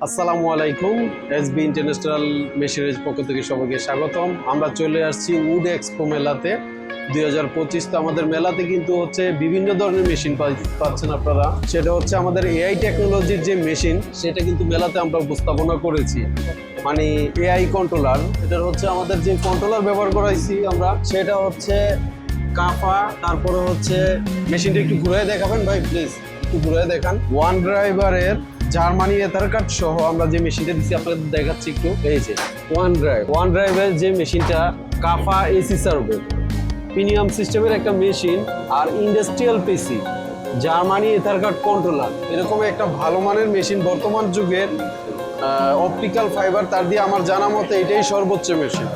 আসসালামু আলাইকুম। SB international machineries পক্ষ থেকে সবাইকে স্বাগতম। আমরা চলে আসছি উড এক্সপো মেলাতে 2025। তো আমাদের মেলাতে কিন্তু হচ্ছে বিভিন্ন ধরনের মেশিন পাচ্ছেন আপনারা। সেটা হচ্ছে আমাদের এআই টেকনোলজির যে মেশিন, সেটা কিন্তু মেলাতে আমরা উপস্থাপনা করেছি। মানে এআই কন্ট্রোলার, এটা হচ্ছে আমাদের যে কন্ট্রোলার ব্যবহার করাইছি আমরা, সেটা হচ্ছে কাফা। তারপরে হচ্ছে মেশিনটা একটু ঘুরে দেখাবেন ভাই, প্লিজ একটু ঘুরে দেখান। ওয়ান ড্রাইভারের জার্মানি এথার কার্ড সহ আমরা যে মেশিনটা দিচ্ছি আপনাদের দেখাচ্ছি একটু। এই যে ওয়ান ড্রাইভের যে মেশিনটা, কাফা এসি সার্ভে প্রিমিয়াম সিস্টেমের একটা মেশিন, আর ইন্ডাস্ট্রিয়াল পিসি জার্মানি এথার কার্ড কন্ট্রোলার, এরকম একটা ভালো মানের মেশিন বর্তমান যুগের অপটিক্যাল ফাইবার তার দিয়ে আমার জানা মতে এটাই সর্বোচ্চ মেশিন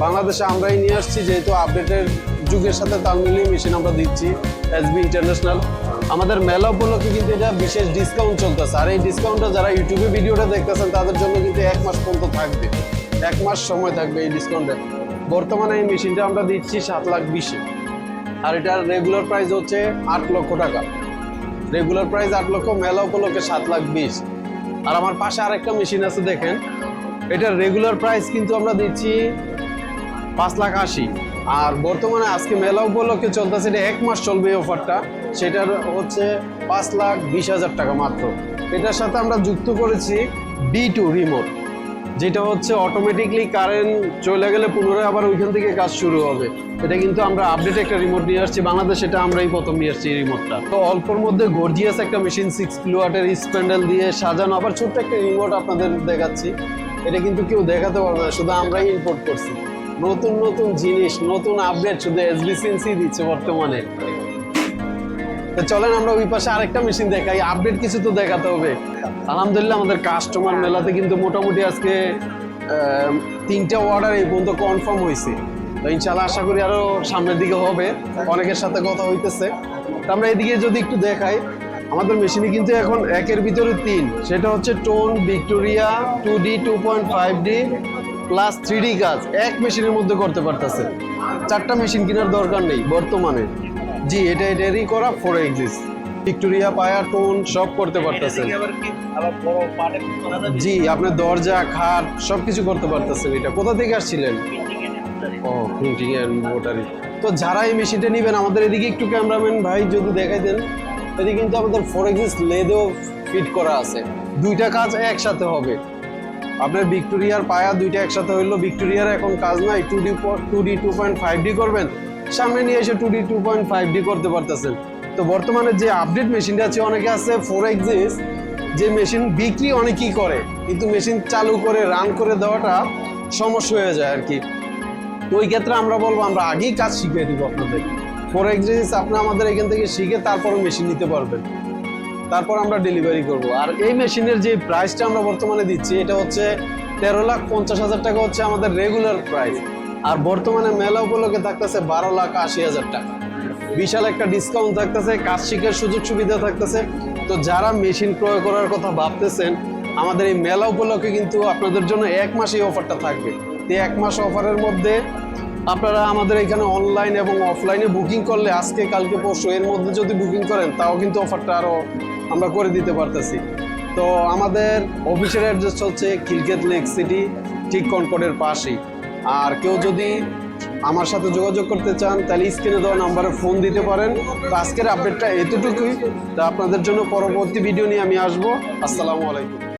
বাংলাদেশে আমরাই নিয়ে আসছি, যেহেতু আপডেটের যুগের সাথে তাল মিলিয়ে মেশিন আমরা দিচ্ছি এসবি ইন্টারন্যাশনাল। আমাদের মেলা উপলক্ষে কিন্তু এটা বিশেষ ডিসকাউন্ট চলতেছে, আর এই ডিসকাউন্টটা যারা ইউটিউবে ভিডিওটা দেখতেছেন তাদের জন্য কিন্তু 1 মাস পর্যন্ত থাকবে, 1 মাস সময় থাকবে এই ডিসকাউন্টে। বর্তমানে এই মেশিনটা আমরা দিচ্ছি 7,20,000, আর এটার রেগুলার প্রাইস হচ্ছে 8 লক্ষ টাকা। রেগুলার প্রাইস 8 লক্ষ, মেলা উপলক্ষে 7,20,000। আর আমার পাশে আরেকটা মেশিন আছে দেখেন, এটার রেগুলার প্রাইস কিন্তু আমরা দিচ্ছি 5,80,000, আর বর্তমানে আজকে মেলা উপলক্ষে চলতেছে, এটা 1 মাস চলবে এই অফারটা, সেটার হচ্ছে 5,20,000 টাকা মাত্র। এটার সাথে আমরা যুক্ত করেছি D2 রিমোট, যেটা হচ্ছে অটোমেটিকলি কারেন্ট চলে গেলে পুনরায় আবার ওইখান থেকে কাজ শুরু হবে। এটা কিন্তু আমরা আপডেট একটা রিমোট নিয়ে আসছি বাংলাদেশে, এটা আমরাই প্রথম নিয়ে আসছি এই রিমোটটা। তো অল্পর মধ্যে গর্জিয়াস একটা মেশিন, 6 কিলোওয়াটের স্প্যান্ডেল দিয়ে সাজানো, আবার ছোট্ট একটা রিমোট আপনাদের দেখাচ্ছি। এটা কিন্তু কেউ দেখাতে পারবে না, শুধু আমরাই ইম্পোর্ট করছি। নতুন নতুন জিনিস, নতুন আপডেট শুধু এসবিসিএনসি দিচ্ছে বর্তমানে। তো চলেন আমরা ওই পাশে আরেকটা মেশিন দেখাই, আপডেট কিছু তো দেখাতে হবে। আলহামদুলিল্লাহ আমাদের কাস্টমার মেলাতে কিন্তু মোটামুটি আজকে 3টা অর্ডার এই পর্যন্ত কনফার্ম হয়েছে। তো ইনশাল্লাহ আশা করি আরো সামনের দিকে হবে, অনেকের সাথে কথা হইতেছে। তো আমরা এদিকে যদি একটু দেখাই, আমাদের মেশিনে কিন্তু এখন 1-এর ভিতরে 3, সেটা হচ্ছে tone Victoria 2D 2.5D plus 3D কাজ এক মেশিনের মধ্যে করতে পারতেছে। 4টা মেশিন কেনার দরকার নেই বর্তমানে। জি, এটারই করা 4 এক্সিস, ভিক্টোরিয়া পায়া টোন সব করতে পারতেছেন। জি, আপনার দরজা খাট সবকিছু করতে পারতেছেন। এটা কোথা থেকে আসছিলেন? ও, প্রিন্টিং এন্ড মোটারি। তো যারা এই মেশিনটা নেবেন, আমাদের এদিকে একটু ক্যামেরাম্যান ভাই যদি দেখাই দেন, এদিকে কিন্তু আমাদের 4 এক্সিস লেদেও ফিট করা আছে। 2টা কাজ একসাথে হবে। আপনার ভিক্টোরিয়ার পায়া 2টা একসাথে হইলো, ভিক্টোরিয়ার এখন কাজ নাই, 2D 2.5D করবেন, সামনে নিয়ে এসে 2D 2.5D করতে পারতেছেন। তো বর্তমানে যে আপডেট মেশিনটা আছে, অনেকে আছে 4 এক্সিস যে মেশিন বিক্রি অনেকেই করে, কিন্তু মেশিন চালু করে রান করে দেওয়াটা সমস্যা হয়ে যায় আর কি। তো ওই ক্ষেত্রে আমরা বলবো আমরা আগেই কাজ শিখিয়ে দিব আপনাদের। 4 এক্সিস আপনি আমাদের এখান থেকে শিখে তারপরে মেশিন নিতে পারবেন, তারপর আমরা ডেলিভারি করব। আর এই মেশিনের যে প্রাইসটা আমরা বর্তমানে দিচ্ছি, এটা হচ্ছে 13,50,000 টাকা হচ্ছে আমাদের রেগুলার প্রাইস, আর বর্তমানে মেলা উপলক্ষে থাকতেছে 12,80,000 টাকা। বিশাল একটা ডিসকাউন্ট থাকতেছে, কাজ শিখার সুযোগ সুবিধা থাকতেছে। তো যারা মেশিন ক্রয় করার কথা ভাবতেছেন, আমাদের এই মেলা উপলক্ষে কিন্তু আপনাদের জন্য 1 মাস এই অফারটা থাকবে। এই 1 মাস অফারের মধ্যে আপনারা আমাদের এখানে অনলাইন এবং অফলাইনে বুকিং করলে, আজকে কালকে পরশু এর মধ্যে যদি বুকিং করেন, তাও কিন্তু অফারটা আরও আমরা করে দিতে পারতেছি। তো আমাদের অফিসের অ্যাড্রেস হচ্ছে খিলক্ষেত লেক সিটি, ঠিক কনকর্ডের পাশেই। আর কেউ যদি আমার সাথে যোগাযোগ করতে চান, তাহলে স্ক্রিনে দেওয়া নাম্বারে ফোন দিতে পারেন। তো আজকের আপডেটটা এতটুকুই। তো আপনাদের জন্য পরবর্তী ভিডিও নিয়ে আমি আসবো। আসসালামু আলাইকুম।